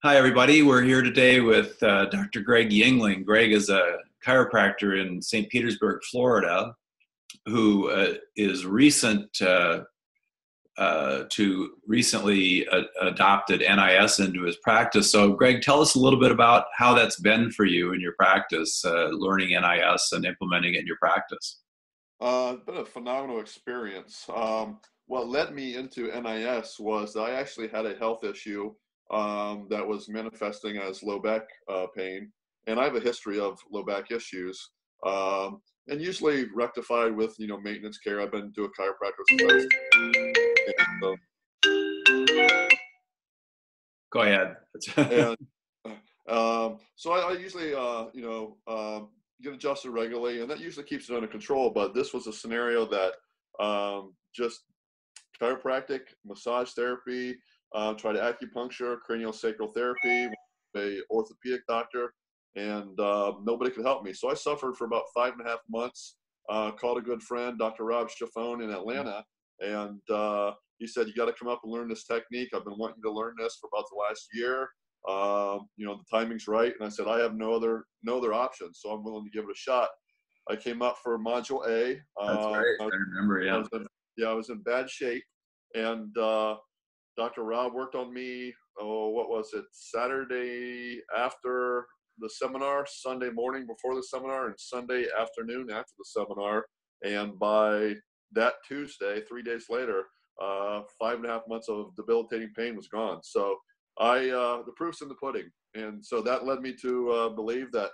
Hi, everybody. We're here today with Dr. Greg Yingling. Greg is a chiropractor in St. Petersburg, Florida, who is recently adopted NIS into his practice. So, Greg, tell us a little bit about how that's been for you in your practice, learning NIS and implementing it in your practice. It's been a phenomenal experience. What led me into NIS was that I actually had a health issue that was manifesting as low back pain, and I have a history of low back issues, and usually rectified with maintenance care. I've been to a chiropractor since I was 10, Go ahead. and so I usually get adjusted regularly, and that usually keeps it under control. But this was a scenario that just chiropractic, massage therapy, tried acupuncture, craniosacral therapy, a orthopedic doctor, and nobody could help me. So I suffered for about 5.5 months. Called a good friend, Dr. Rob Schiffone in Atlanta, and he said, "You got to come up and learn this technique. I've been wanting to learn this for about the last year. The timing's right." And I said, "I have no other option, so I'm willing to give it a shot." I came up for Module A. That's right. I remember, I yeah. was in, yeah, I was in bad shape, and Dr. Rob worked on me. Oh, what was it? Saturday after the seminar, Sunday morning before the seminar, and Sunday afternoon after the seminar. And by that Tuesday, 3 days later, 5.5 months of debilitating pain was gone. So the proof's in the pudding, and so that led me to believe that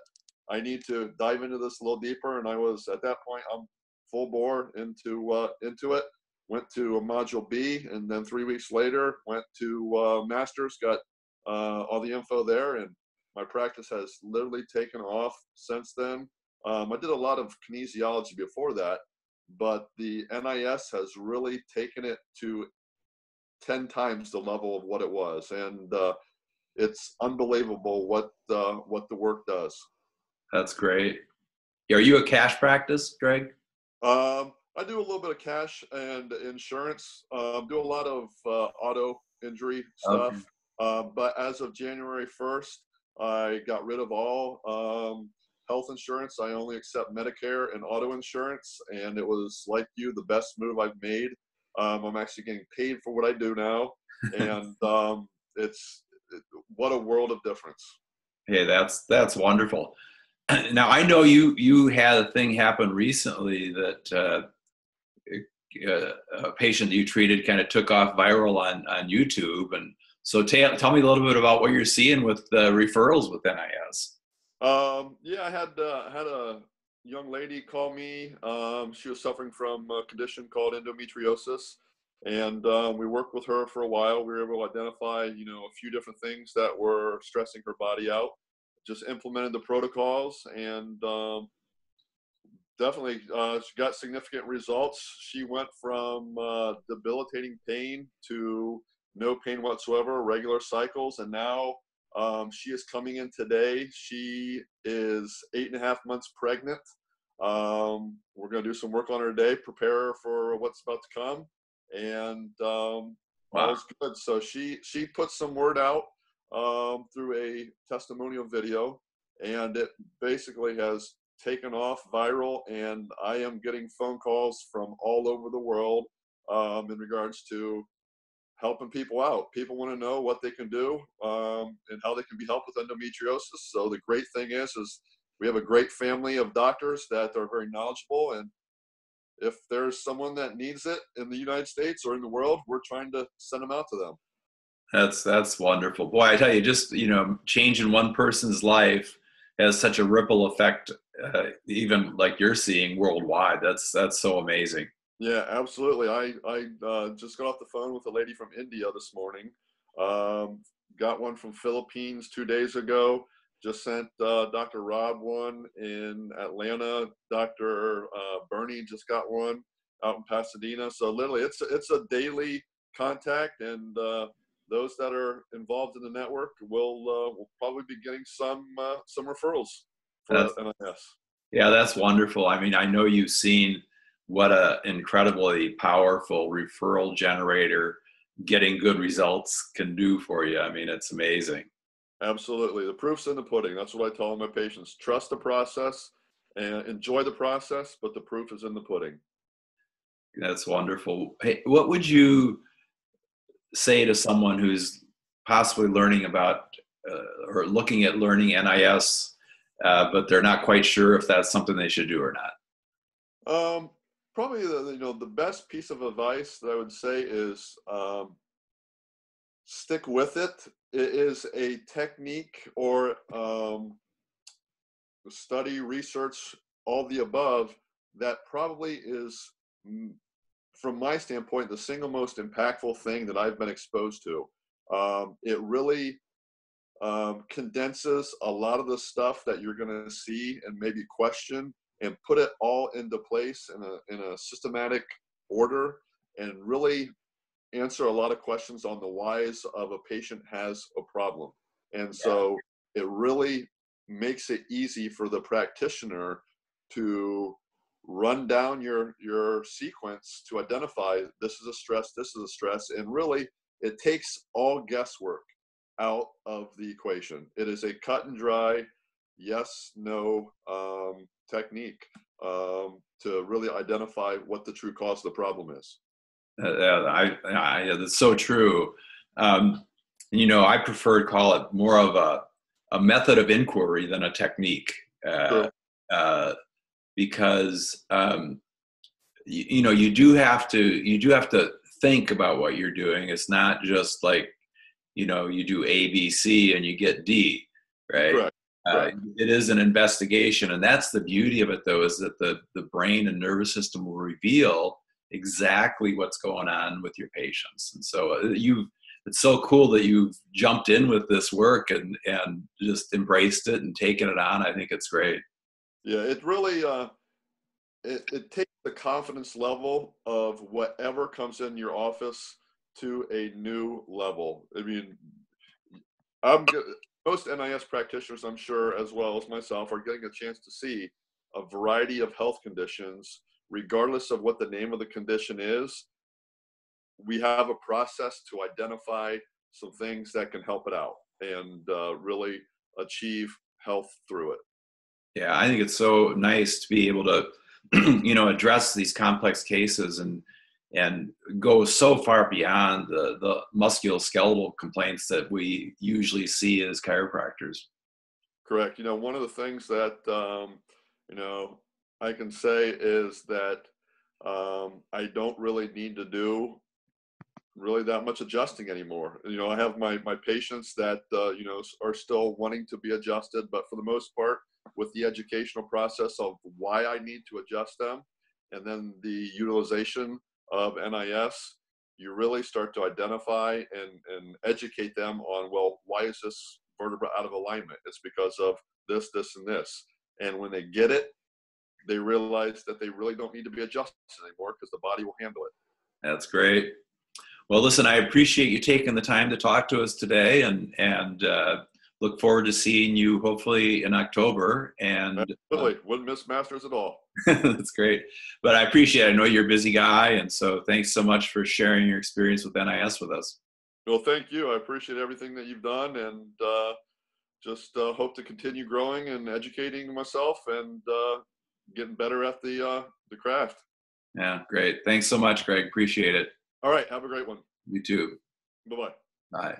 I need to dive into this a little deeper. And I was at that point, I'm full bore into it. Went to a module B, and then 3 weeks later went to masters. Got all the info there, and my practice has literally taken off since then. I did a lot of kinesiology before that, but the NIS has really taken it to 10 times the level of what it was, and it's unbelievable what the work does. That's great. Are you a cash practice, Greg? I do a little bit of cash and insurance. Do a lot of auto injury Okay. stuff. But as of January 1st, I got rid of all health insurance. I only accept Medicare and auto insurance, and it was, like you, the best move I've made. I'm actually getting paid for what I do now, and it's what a world of difference. Hey, that's wonderful. Now I know you had a thing happen recently that a patient you treated kind of took off viral on YouTube, and so tell me a little bit about what you're seeing with the referrals with NIS. Yeah, I had a young lady call me. She was suffering from a condition called endometriosis, and we worked with her for a while. We were able to identify, a few different things that were stressing her body out. Just implemented the protocols, and definitely she got significant results. She went from debilitating pain to no pain whatsoever, regular cycles, and now she is coming in today. She is 8.5 months pregnant. We're going to do some work on her today, prepare her for what's about to come, and Wow, all's good. So she put some word out through a testimonial video, and it basically has taken off viral, and I am getting phone calls from all over the world in regards to helping people out. People want to know what they can do and how they can be helped with endometriosis. So the great thing is we have a great family of doctors that are very knowledgeable, and if there's someone that needs it in the United States or in the world, we're trying to send them out to them. that's wonderful. Boy, I tell you, just changing one person's life has such a ripple effect, even like you're seeing worldwide. That's so amazing. Yeah, absolutely. I just got off the phone with a lady from India this morning. Um, got one from Philippines 2 days ago. Just sent Dr. Rob one in Atlanta. Dr. Bernie just got one out in Pasadena. So literally, it's a daily contact, and those that are involved in the network will probably be getting some referrals for That's NIS. Yeah, that's wonderful. I mean, I know you've seen what a incredibly powerful referral generator getting good results can do for you. I mean, it's amazing. Absolutely. The proof's in the pudding. That's what I tell my patients. Trust the process and enjoy the process, but the proof is in the pudding. That's wonderful. Hey, what would you say to someone who's possibly learning about or looking at learning NIS, but they're not quite sure if that's something they should do or not? Um, Probably the best piece of advice that I would say is stick with it. It is a technique or study, research, all the above that probably is, from my standpoint, the single most impactful thing that I've been exposed to. It really condenses a lot of the stuff that you're going to see and maybe question and put it all into place in a systematic order and really answer a lot of questions on the whys of a patient has a problem. And Yeah. so it really makes it easy for the practitioner to run down your sequence to identify this is a stress, this is a stress, and really it takes all guesswork out of the equation. It is a cut and dry yes no technique to really identify what the true cause of the problem is. That's so true. I prefer to call it more of a method of inquiry than a technique, True. uh, because you do have to think about what you're doing. It's not just like you do A, B, C, and you get D, right? Correct. Correct. It is an investigation, and that's the beauty of it, though, is that the brain and nervous system will reveal exactly what's going on with your patients. And so it's so cool that you've jumped in with this work and just embraced it and taken it on. I think it's great. Yeah, it really it takes the confidence level of whatever comes in your office to a new level. I mean, most NIS practitioners, I'm sure, as well as myself, are getting a chance to see a variety of health conditions, regardless of what the name of the condition is. We have a process to identify some things that can help it out and really achieve health through it. Yeah, I think it's so nice to be able to, address these complex cases and go so far beyond the musculoskeletal complaints that we usually see as chiropractors. Correct. One of the things that I can say is that I don't really need to do really that much adjusting anymore. I have my patients that are still wanting to be adjusted, but for the most part, with the educational process of why I need to adjust them, and then the utilization of NIS, you really start to identify and educate them on, well, why is this vertebra out of alignment? It's because of this, this, and this. And when they get it, they realize that they really don't need to be adjusted anymore because the body will handle it. That's great. Well, listen, I appreciate you taking the time to talk to us today, and look forward to seeing you hopefully in October. And Absolutely. Wouldn't miss Masters at all. that's great. But I appreciate it. I know you're a busy guy, and so thanks so much for sharing your experience with NIS with us. Well, thank you. I appreciate everything that you've done, and just hope to continue growing and educating myself and getting better at the craft. Yeah, great. Thanks so much, Greg. Appreciate it. All right. Have a great one. You too. Bye bye. Bye.